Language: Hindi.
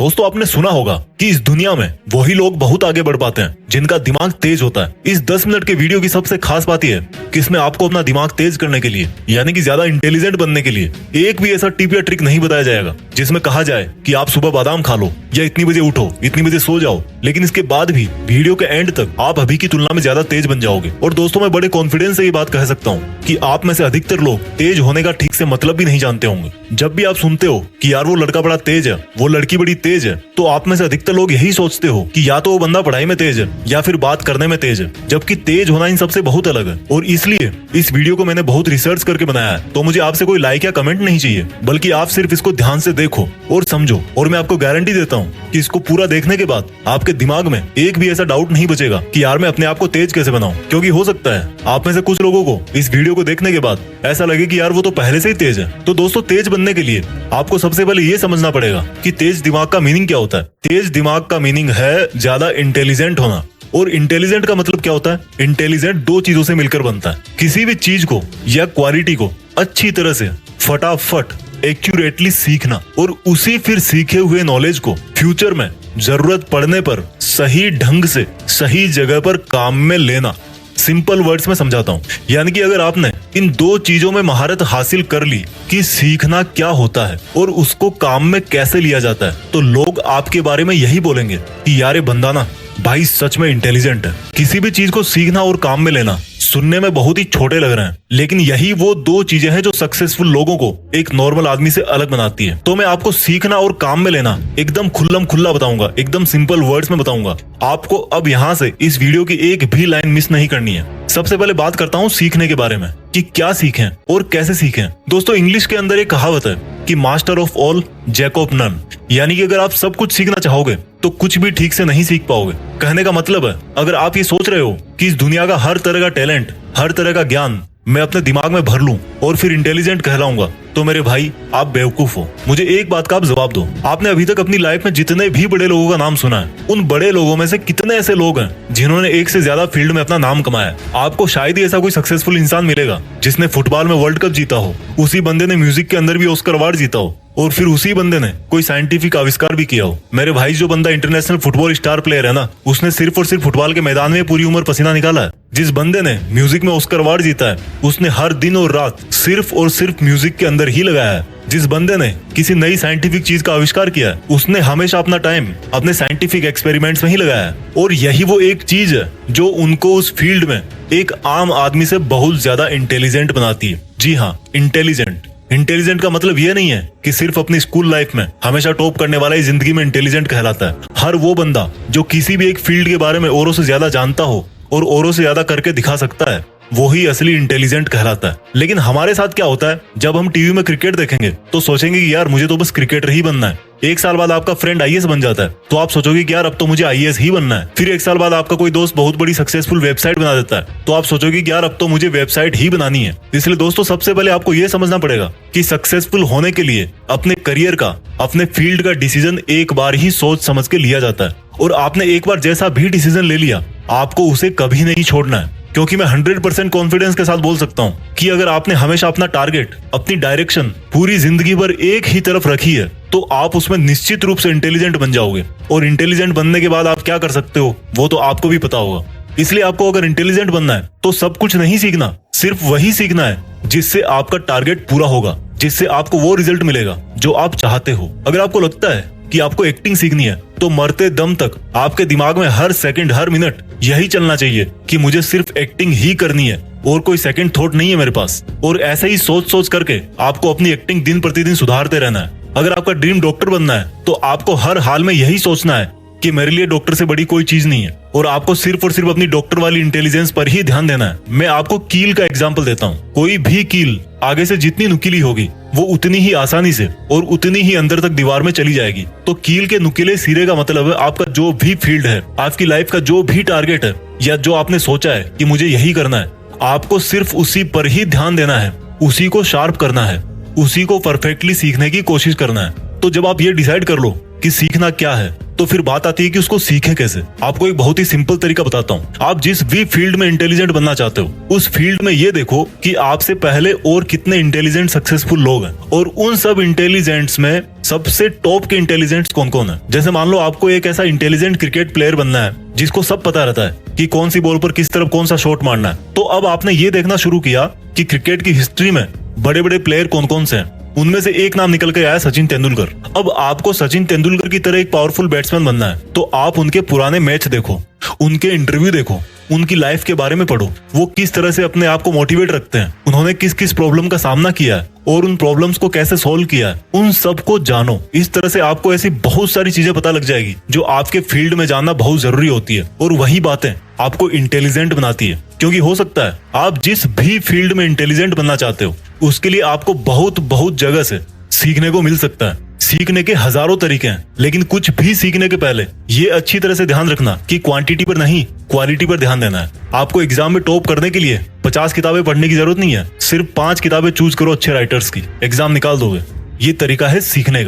दोस्तों आपने सुना होगा कि इस दुनिया में वही लोग बहुत आगे बढ़ पाते हैं जिनका दिमाग तेज होता है। इस 10 मिनट के वीडियो की सबसे खास बात यह है कि इसमें आपको अपना दिमाग तेज करने के लिए यानी कि ज्यादा इंटेलिजेंट बनने के लिए एक भी ऐसा टिप या ट्रिक नहीं बताया जाएगा जिसमें कहा जाए कि आप सुबह बादाम खा लो या इतनी बजे उठो, इतनी बजे सो जाओ। लेकिन इसके बाद भी वीडियो के एंड तक आप अभी की तुलना में ज्यादा तेज बन जाओगे। और दोस्तों मैं बड़े कॉन्फिडेंस से ये बात कह सकता हूँ कि आप में से अधिकतर लोग तेज होने का ठीक से मतलब भी नहीं जानते होंगे। जब भी आप सुनते हो कि यार वो लड़का बड़ा तेज है, वो लड़की बड़ी तेज है, तो आप में से अधिकतर लोग यही सोचते हो कि या तो वो बंदा पढ़ाई में तेज है या फिर बात करने में तेज है, जबकि तेज होना इन सबसे बहुत अलग है। और इसलिए इस वीडियो को मैंने बहुत रिसर्च करके बनाया है। तो मुझे आपसे कोई लाइक या कमेंट नहीं चाहिए, बल्कि आप सिर्फ इसको ध्यान से देखो और समझो। और मैं आपको गारंटी देता हूँ कि इसको पूरा देखने के बाद आपके दिमाग में एक भी ऐसा डाउट नहीं बचेगा कि यार मैं अपने आप को तेज कैसे बनाऊं। क्योंकि हो सकता है आप में से कुछ लोगों को इस वीडियो को देखने के बाद ऐसा लगे कि यार वो तो पहले से ही तेज है। तो दोस्तों तेज बनने के लिए आपको सबसे पहले ये समझना पड़ेगा कि तेज दिमाग का मीनिंग क्या होता है। तेज दिमाग का मीनिंग है ज्यादा इंटेलिजेंट होना। और इंटेलिजेंट का मतलब क्या होता है? इंटेलिजेंट दो चीजों से मिलकर बनता है। किसी भी चीज को या क्वालिटी को अच्छी तरह से फटाफट एक्यूरेटली सीखना और उसी फिर सीखे हुए नॉलेज को फ्यूचर में जरूरत पड़ने पर सही ढंग से सही जगह पर काम में लेना। सिंपल वर्ड्स में समझाता हूँ, यानी कि अगर आपने इन दो चीजों में महारत हासिल कर ली कि सीखना क्या होता है और उसको काम में कैसे लिया जाता है, तो लोग आपके बारे में यही बोलेंगे कि यार ये बंदा ना भाई सच में इंटेलिजेंट है। किसी भी चीज को सीखना और काम में लेना सुनने में बहुत ही छोटे लग रहे हैं, लेकिन यही वो दो चीजें हैं जो सक्सेसफुल लोगों को एक नॉर्मल आदमी से अलग बनाती है। तो मैं आपको सीखना और काम में लेना एकदम खुल्लम खुल्ला बताऊंगा, एकदम सिंपल वर्ड्स में बताऊंगा। आपको अब यहाँ से इस वीडियो की एक भी लाइन मिस नहीं करनी है। सबसे पहले बात करता हूँ सीखने के बारे में कि क्या सीखें और कैसे सीखें। दोस्तों इंग्लिश के अंदर एक कहावत है कि master of all jack of none, यानी कि अगर आप सब कुछ सीखना चाहोगे तो कुछ भी ठीक से नहीं सीख पाओगे। कहने का मतलब है अगर आप ये सोच रहे हो कि इस दुनिया का हर तरह का टैलेंट, हर तरह का ज्ञान मैं अपने दिमाग में भर लूं और फिर इंटेलिजेंट कहलाऊंगा, तो मेरे भाई आप बेवकूफ हो। मुझे एक बात का आप जवाब दो, आपने अभी तक अपनी लाइफ में जितने भी बड़े लोगों का नाम सुना है, उन बड़े लोगों में से कितने ऐसे लोग हैं जिन्होंने एक से ज्यादा फील्ड में अपना नाम कमाया है? आपको शायद ही ऐसा कोई सक्सेसफुल इंसान मिलेगा जिसने फुटबॉल में वर्ल्ड कप जीता हो, उसी बंदे ने म्यूजिक के अंदर भी ऑस्कर अवार्ड जीता हो और फिर उसी बंदे ने कोई साइंटिफिक आविष्कार भी किया हो। मेरे भाई जो बंदा इंटरनेशनल फुटबॉल स्टार प्लेयर है ना, उसने सिर्फ और सिर्फ फुटबॉल के मैदान में पूरी उम्र पसीना निकाला है। जिस बंदे ने म्यूजिक में ऑस्कर अवार्ड जीता है, उसने हर दिन और रात सिर्फ और सिर्फ म्यूजिक के अंदर ही लगाया है। जिस बंदे ने किसी नई साइंटिफिक चीज का आविष्कार किया है, उसने हमेशा अपना टाइम अपने साइंटिफिक एक्सपेरिमेंट्स में ही लगाया है। और यही वो एक चीज है जो उनको उस फील्ड में एक आम आदमी से बहुत ज्यादा इंटेलिजेंट बनाती है। जी हाँ, इंटेलिजेंट। इंटेलिजेंट का मतलब ये नहीं है कि सिर्फ अपनी स्कूल लाइफ में हमेशा टॉप करने वाला ही जिंदगी में इंटेलिजेंट कहलाता है। हर वो बंदा जो किसी भी एक फील्ड के बारे में औरों से ज्यादा जानता हो और औरों से ज्यादा करके दिखा सकता है, वो ही असली इंटेलिजेंट कहलाता है। लेकिन हमारे साथ क्या होता है, जब हम टीवी में क्रिकेट देखेंगे तो सोचेंगे कि यार मुझे तो बस क्रिकेटर ही बनना है। एक साल बाद आपका फ्रेंड आईएएस बन जाता है तो आप सोचोगे कि यार अब तो मुझे आईएएस ही बनना है। फिर एक साल बाद आपका कोई दोस्त बहुत बड़ी सक्सेसफुल वेबसाइट बना देता है तो आप सोचोगे कि यार अब तो मुझे वेबसाइट ही बनानी है। इसलिए दोस्तों सबसे पहले आपको यह समझना पड़ेगा कि सक्सेसफुल होने के लिए अपने करियर का, अपने फील्ड का डिसीजन एक बार ही सोच समझ के लिया जाता है। और आपने एक बार जैसा भी डिसीजन ले लिया, आपको उसे कभी नहीं छोड़ना है। क्योंकि मैं 100% कॉन्फिडेंस के साथ बोल सकता हूँ कि अगर आपने हमेशा अपना टारगेट, अपनी डायरेक्शन पूरी जिंदगी भर एक ही तरफ रखी है, तो आप उसमें निश्चित रूप से इंटेलिजेंट बन जाओगे। और इंटेलिजेंट बनने के बाद आप क्या कर सकते हो वो तो आपको भी पता होगा। इसलिए आपको अगर इंटेलिजेंट बनना है तो सब कुछ नहीं सीखना, सिर्फ वही सीखना है जिससे आपका टारगेट पूरा होगा, जिससे आपको वो रिजल्ट मिलेगा जो आप चाहते हो। अगर आपको लगता है कि आपको एक्टिंग सीखनी है तो मरते दम तक आपके दिमाग में हर सेकंड, हर मिनट यही चलना चाहिए कि मुझे सिर्फ एक्टिंग ही करनी है और कोई सेकंड थॉट नहीं है मेरे पास। और ऐसे ही सोच सोच करके आपको अपनी एक्टिंग दिन प्रतिदिन सुधारते रहना है। अगर आपका ड्रीम डॉक्टर बनना है तो आपको हर हाल में यही सोचना है कि मेरे लिए डॉक्टर से बड़ी कोई चीज नहीं है और आपको सिर्फ और सिर्फ अपनी डॉक्टर वाली इंटेलिजेंस पर ही ध्यान देना है। मैं आपको कील का एग्जांपल देता हूँ। कोई भी कील आगे से जितनी नुकीली होगी वो उतनी ही आसानी से और उतनी ही अंदर तक दीवार में चली जाएगी। तो कील के नुकीले सिरे का मतलब है आपका जो भी फील्ड है, आपकी लाइफ का जो भी टारगेट है या जो आपने सोचा है कि मुझे यही करना है, आपको सिर्फ उसी पर ही ध्यान देना है, उसी को शार्प करना है, उसी को परफेक्टली सीखने की कोशिश करना है। तो जब आप ये डिसाइड कर लो कि सीखना क्या है तो फिर बात आती है कि उसको सीखे कैसे। आपको एक बहुत ही सिंपल तरीका बताता हूँ। आप जिस भी फील्ड में इंटेलिजेंट बनना चाहते हो, उस फील्ड में ये देखो कि आपसे पहले और कितने इंटेलिजेंट सक्सेसफुल लोग हैं, और उन सब इंटेलिजेंट्स में सबसे टॉप के इंटेलिजेंट्स कौन कौन है। जैसे मान लो आपको एक ऐसा इंटेलिजेंट क्रिकेट प्लेयर बनना है जिसको सब पता रहता है कि कौन सी बॉल पर किस तरफ कौन सा शॉट मारना है, तो अब आपने ये देखना शुरू किया कि क्रिकेट की हिस्ट्री में बड़े बड़े प्लेयर कौन कौन से हैं। उनमें से एक नाम निकल के आया सचिन तेंदुलकर। अब आपको सचिन तेंदुलकर की तरह एक पावरफुल बैट्समैन बनना है, तो आप उनके पुराने मैच देखो, उनके इंटरव्यू देखो, उनकी लाइफ के बारे में पढ़ो, वो किस तरह से अपने आप को मोटिवेट रखते हैं, उन्होंने किस किस प्रॉब्लम का सामना किया है और उन प्रॉब्लम्स को कैसे सॉल्व किया है, उन सबको जानो। इस तरह से आपको ऐसी बहुत सारी चीजें पता लग जाएगी जो आपके फील्ड में जानना बहुत जरूरी होती है, और वही बातें आपको इंटेलिजेंट बनाती है। क्योंकि हो सकता है आप जिस भी फील्ड में इंटेलिजेंट बनना चाहते हो, उसके लिए आपको बहुत बहुत जगह से सीखने को मिल सकता है। सीखने के हजारों तरीके हैं, लेकिन कुछ भी सीखने के पहले ये अच्छी तरह से ध्यान रखना कि क्वांटिटी पर नहीं, क्वालिटी पर ध्यान देना है। आपको एग्जाम में टॉप करने के लिए 50 किताबें पढ़ने की जरूरत नहीं है, सिर्फ 5 किताबें चूज करो अच्छे राइटर्स की, एग्जाम निकाल दोगे। ये तरीका है सीखने का।